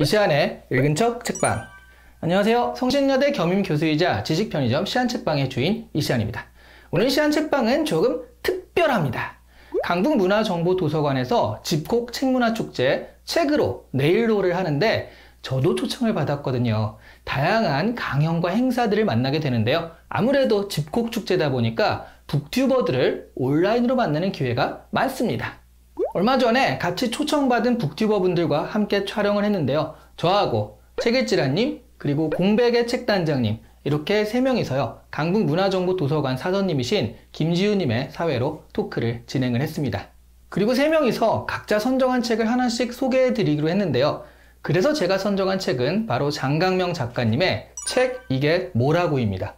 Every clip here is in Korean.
이시안의 읽은 척 책방. 안녕하세요. 성신여대 겸임교수이자 지식편의점 시안책방의 주인 이시안입니다. 오늘 시안책방은 조금 특별합니다. 강북문화정보도서관에서 집콕 책문화축제 책으로 네일로를 하는데 저도 초청을 받았거든요. 다양한 강연과 행사들을 만나게 되는데요. 아무래도 집콕축제다 보니까 북튜버들을 온라인으로 만나는 기회가 많습니다. 얼마 전에 같이 초청받은 북튜버분들과 함께 촬영을 했는데요. 저하고 책일지라님 그리고 공백의 책단장님 이렇게 3명이서요. 강북문화정보도서관 사서님이신 김지우님의 사회로 토크를 진행을 했습니다. 그리고 3명이서 각자 선정한 책을 하나씩 소개해드리기로 했는데요. 그래서 제가 선정한 책은 바로 장강명 작가님의 책 이게 뭐라고입니다.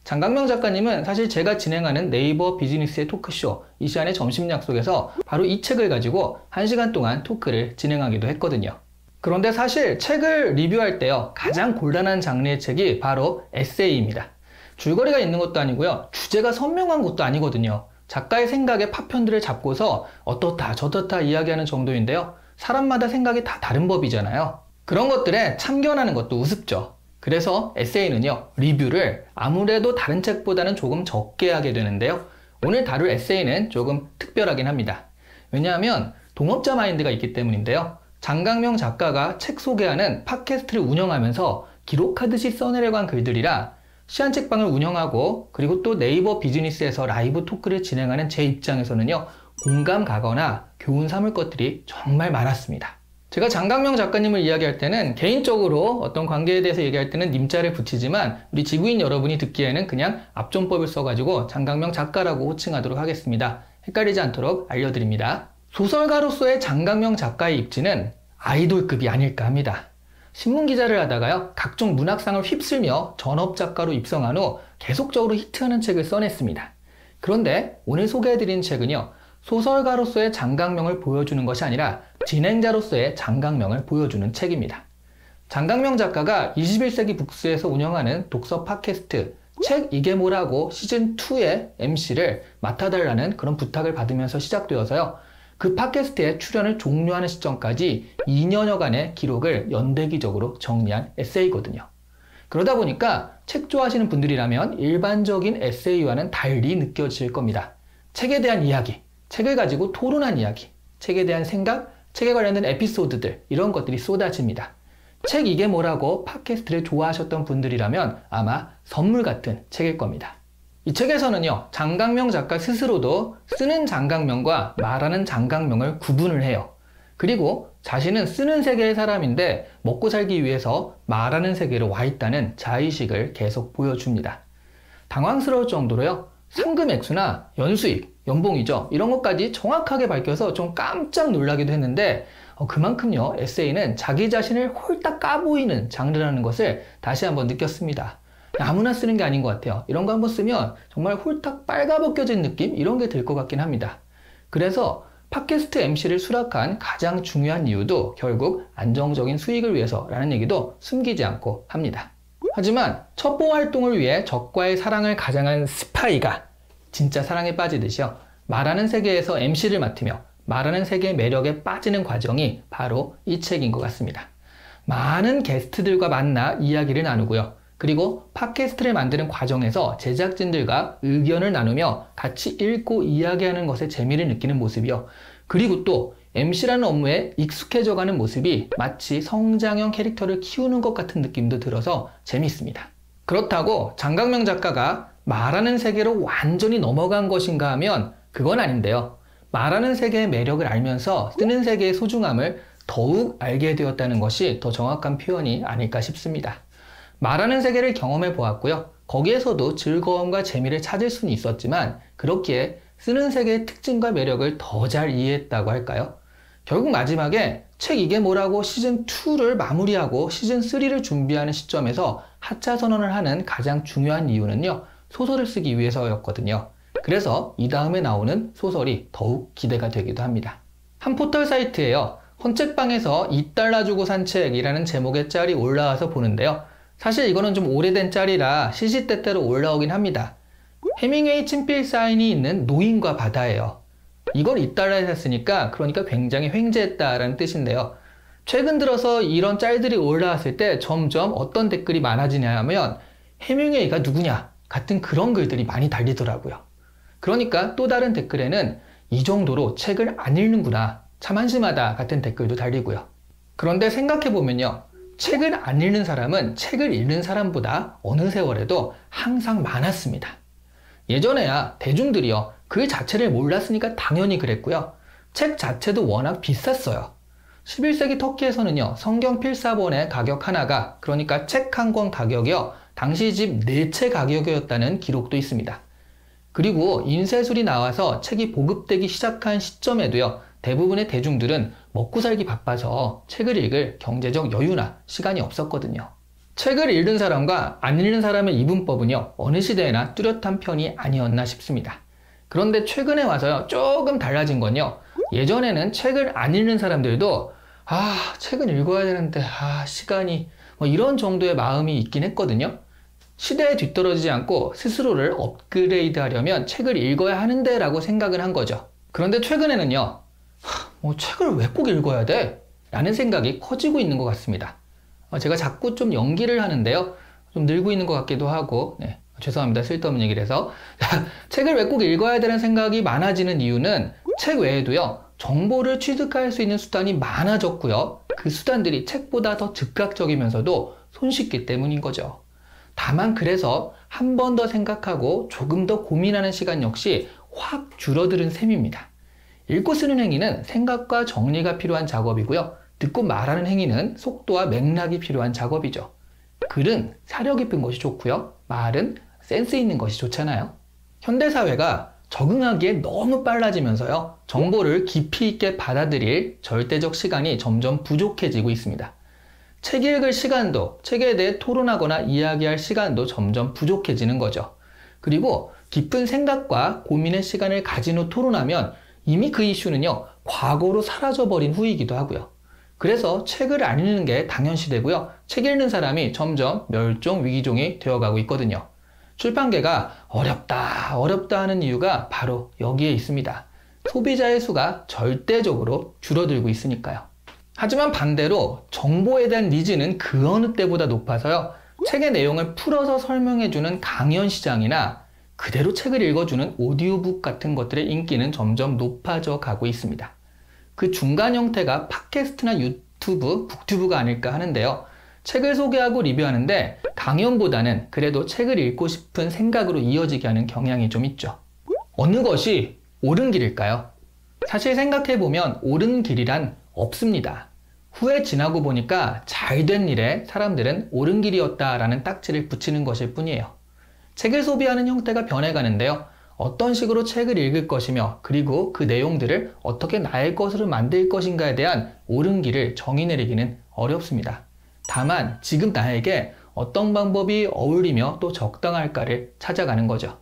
장강명 작가님은 사실 제가 진행하는 네이버 비즈니스의 토크쇼 이시안의 점심약속에서 바로 이 책을 가지고 1시간 동안 토크를 진행하기도 했거든요. 그런데 사실 책을 리뷰할 때요, 가장 곤란한 장르의 책이 바로 에세이입니다. 줄거리가 있는 것도 아니고요, 주제가 선명한 것도 아니거든요. 작가의 생각에 파편들을 잡고서 어떻다 저떻다 이야기하는 정도인데요. 사람마다 생각이 다 다른 법이잖아요. 그런 것들에 참견하는 것도 우습죠. 그래서 에세이는요, 리뷰를 아무래도 다른 책보다는 조금 적게 하게 되는데요. 오늘 다룰 에세이는 조금 특별하긴 합니다. 왜냐하면 동업자 마인드가 있기 때문인데요. 장강명 작가가 책 소개하는 팟캐스트를 운영하면서 기록하듯이 써내려간 글들이라 시안책방을 운영하고 그리고 또 네이버 비즈니스에서 라이브 토크를 진행하는 제 입장에서는요, 공감 가거나 교훈 삼을 것들이 정말 많았습니다. 제가 장강명 작가님을 이야기할 때는 개인적으로 어떤 관계에 대해서 얘기할 때는 님자를 붙이지만 우리 지구인 여러분이 듣기에는 그냥 압존법을 써가지고 장강명 작가라고 호칭하도록 하겠습니다. 헷갈리지 않도록 알려드립니다. 소설가로서의 장강명 작가의 입지는 아이돌급이 아닐까 합니다. 신문기자를 하다가요, 각종 문학상을 휩쓸며 전업작가로 입성한 후 계속적으로 히트하는 책을 써냈습니다. 그런데 오늘 소개해드린 책은요, 소설가로서의 장강명을 보여주는 것이 아니라 진행자로서의 장강명을 보여주는 책입니다. 장강명 작가가 21세기 북스에서 운영하는 독서 팟캐스트 책 이게 뭐라고 시즌2의 MC를 맡아달라는 그런 부탁을 받으면서 시작되어서요. 그 팟캐스트의 출연을 종료하는 시점까지 2년여간의 기록을 연대기적으로 정리한 에세이거든요. 그러다 보니까 책 좋아하시는 분들이라면 일반적인 에세이와는 달리 느껴질 겁니다. 책에 대한 이야기, 책을 가지고 토론한 이야기, 책에 대한 생각, 책에 관련된 에피소드들 이런 것들이 쏟아집니다. 책 이게 뭐라고 팟캐스트를 좋아하셨던 분들이라면 아마 선물 같은 책일 겁니다. 이 책에서는요, 장강명 작가 스스로도 쓰는 장강명과 말하는 장강명을 구분을 해요. 그리고 자신은 쓰는 세계의 사람인데 먹고 살기 위해서 말하는 세계로 와 있다는 자의식을 계속 보여줍니다. 당황스러울 정도로요, 상금 액수나 연수익, 연봉이죠. 이런 것까지 정확하게 밝혀서 좀 깜짝 놀라기도 했는데 그만큼요, 에세이는 자기 자신을 홀딱 까보이는 장르라는 것을 다시 한번 느꼈습니다. 아무나 쓰는 게 아닌 것 같아요. 이런 거 한번 쓰면 정말 홀딱 빨가벗겨진 느낌? 이런 게 들 것 같긴 합니다. 그래서 팟캐스트 MC를 수락한 가장 중요한 이유도 결국 안정적인 수익을 위해서라는 얘기도 숨기지 않고 합니다. 하지만 첩보 활동을 위해 적과의 사랑을 가장한 스파이가 진짜 사랑에 빠지듯이요, 말하는 세계에서 MC를 맡으며 말하는 세계의 매력에 빠지는 과정이 바로 이 책인 것 같습니다. 많은 게스트들과 만나 이야기를 나누고요. 그리고 팟캐스트를 만드는 과정에서 제작진들과 의견을 나누며 같이 읽고 이야기하는 것에 재미를 느끼는 모습이요. 그리고 또 MC라는 업무에 익숙해져가는 모습이 마치 성장형 캐릭터를 키우는 것 같은 느낌도 들어서 재밌습니다. 그렇다고 장강명 작가가 말하는 세계로 완전히 넘어간 것인가 하면 그건 아닌데요. 말하는 세계의 매력을 알면서 쓰는 세계의 소중함을 더욱 알게 되었다는 것이 더 정확한 표현이 아닐까 싶습니다. 말하는 세계를 경험해 보았고요. 거기에서도 즐거움과 재미를 찾을 수는 있었지만 그렇기에 쓰는 세계의 특징과 매력을 더 잘 이해했다고 할까요? 결국 마지막에 책 이게 뭐라고 시즌2를 마무리하고 시즌3를 준비하는 시점에서 하차 선언을 하는 가장 중요한 이유는요, 소설을 쓰기 위해서였거든요. 그래서 이 다음에 나오는 소설이 더욱 기대가 되기도 합니다. 한 포털 사이트에요, 헌책방에서 2달러 주고 산 책이라는 제목의 짤이 올라와서 보는데요. 사실 이거는 좀 오래된 짤이라 시시때때로 올라오긴 합니다. 해밍웨이 친필 사인이 있는 노인과 바다예요. 이걸 2달러에 샀으니까 그러니까 굉장히 횡재했다라는 뜻인데요. 최근 들어서 이런 짤들이 올라왔을 때 점점 어떤 댓글이 많아지냐 하면 해밍웨이가 누구냐 같은 그런 글들이 많이 달리더라고요. 그러니까 또 다른 댓글에는 이 정도로 책을 안 읽는구나, 참 한심하다 같은 댓글도 달리고요. 그런데 생각해보면요, 책을 안 읽는 사람은 책을 읽는 사람보다 어느 세월에도 항상 많았습니다. 예전에야 대중들이요, 글 자체를 몰랐으니까 당연히 그랬고요. 책 자체도 워낙 비쌌어요. 11세기 터키에서는요, 성경 필사본의 가격 하나가, 그러니까 책 한 권 가격이요, 당시 집 4채 가격이었다는 기록도 있습니다. 그리고 인쇄술이 나와서 책이 보급되기 시작한 시점에도요, 대부분의 대중들은 먹고 살기 바빠서 책을 읽을 경제적 여유나 시간이 없었거든요. 책을 읽는 사람과 안 읽는 사람의 이분법은요, 어느 시대에나 뚜렷한 편이 아니었나 싶습니다. 그런데 최근에 와서요, 조금 달라진 건요, 예전에는 책을 안 읽는 사람들도 책은 읽어야 되는데 시간이 뭐 이런 정도의 마음이 있긴 했거든요. 시대에 뒤떨어지지 않고 스스로를 업그레이드 하려면 책을 읽어야 하는데 라고 생각을 한 거죠. 그런데 최근에는요, 뭐 책을 왜 꼭 읽어야 돼? 라는 생각이 커지고 있는 것 같습니다. 제가 자꾸 좀 연기를 하는데요, 좀 늘고 있는 것 같기도 하고, 죄송합니다. 쓸데없는 얘기를 해서. 책을 왜 꼭 읽어야 되는 생각이 많아지는 이유는 책 외에도요, 정보를 취득할 수 있는 수단이 많아졌고요, 그 수단들이 책보다 더 즉각적이면서도 손쉽기 때문인 거죠. 다만 그래서 한 번 더 생각하고 조금 더 고민하는 시간 역시 확 줄어드는 셈입니다. 읽고 쓰는 행위는 생각과 정리가 필요한 작업이고요, 듣고 말하는 행위는 속도와 맥락이 필요한 작업이죠. 글은 사려 깊은 것이 좋고요, 말은 센스 있는 것이 좋잖아요. 현대사회가 적응하기에 너무 빨라지면서요, 정보를 깊이 있게 받아들일 절대적 시간이 점점 부족해지고 있습니다. 책 읽을 시간도, 책에 대해 토론하거나 이야기할 시간도 점점 부족해지는 거죠. 그리고 깊은 생각과 고민의 시간을 가진 후 토론하면 이미 그 이슈는요, 과거로 사라져버린 후이기도 하고요. 그래서 책을 안 읽는 게 당연시되고요, 책 읽는 사람이 점점 멸종 위기종이 되어가고 있거든요. 출판계가 어렵다 하는 이유가 바로 여기에 있습니다. 소비자의 수가 절대적으로 줄어들고 있으니까요. 하지만 반대로 정보에 대한 니즈는 그 어느 때보다 높아서요, 책의 내용을 풀어서 설명해주는 강연 시장이나 그대로 책을 읽어주는 오디오북 같은 것들의 인기는 점점 높아져 가고 있습니다. 그 중간 형태가 팟캐스트나 유튜브, 북튜브가 아닐까 하는데요. 책을 소개하고 리뷰하는데 강연보다는 그래도 책을 읽고 싶은 생각으로 이어지게 하는 경향이 좀 있죠. 어느 것이 옳은 길일까요? 사실 생각해보면 옳은 길이란 없습니다. 후에 지나고 보니까 잘된 일에 사람들은 옳은 길이었다라는 딱지를 붙이는 것일 뿐이에요. 책을 소비하는 형태가 변해가는데요. 어떤 식으로 책을 읽을 것이며 그리고 그 내용들을 어떻게 나의 것으로 만들 것인가에 대한 옳은 길을 정의 내리기는 어렵습니다. 다만 지금 나에게 어떤 방법이 어울리며 또 적당할까를 찾아가는 거죠.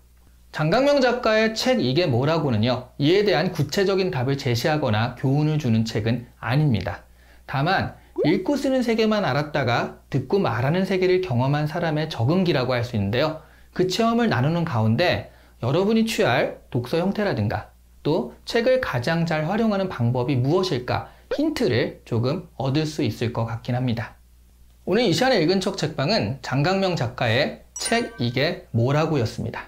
장강명 작가의 책 이게 뭐라고는요, 이에 대한 구체적인 답을 제시하거나 교훈을 주는 책은 아닙니다. 다만 읽고 쓰는 세계만 알았다가 듣고 말하는 세계를 경험한 사람의 적응기라고 할 수 있는데요. 그 체험을 나누는 가운데 여러분이 취할 독서 형태라든가 또 책을 가장 잘 활용하는 방법이 무엇일까 힌트를 조금 얻을 수 있을 것 같긴 합니다. 오늘 이 시간에 읽은 척 책방은 장강명 작가의 책 이게 뭐라고 였습니다.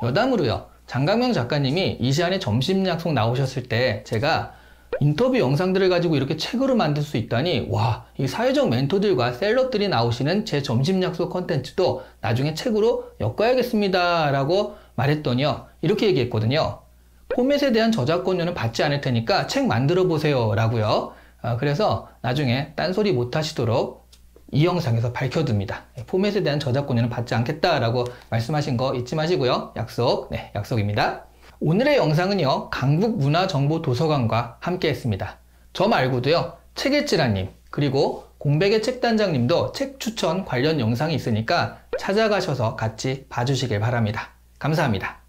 여담으로요, 장강명 작가님이 이 시간에 점심 약속 나오셨을 때 제가 인터뷰 영상들을 가지고 이렇게 책으로 만들 수 있다니, 와, 이 사회적 멘토들과 셀럽들이 나오시는 제 점심 약속 컨텐츠도 나중에 책으로 엮어야겠습니다 라고 말했더니요, 이렇게 얘기했거든요. 포맷에 대한 저작권료는 받지 않을 테니까 책 만들어 보세요 라고요. 그래서 나중에 딴소리 못 하시도록 이 영상에서 밝혀둡니다. 포맷에 대한 저작권료는 받지 않겠다라고 말씀하신 거 잊지 마시고요. 약속, 약속입니다. 오늘의 영상은요, 강북문화정보도서관과 함께 했습니다. 저 말고도요, 책일지라님, 그리고 공백의 책단장님도 책 추천 관련 영상이 있으니까 찾아가셔서 같이 봐주시길 바랍니다. 감사합니다.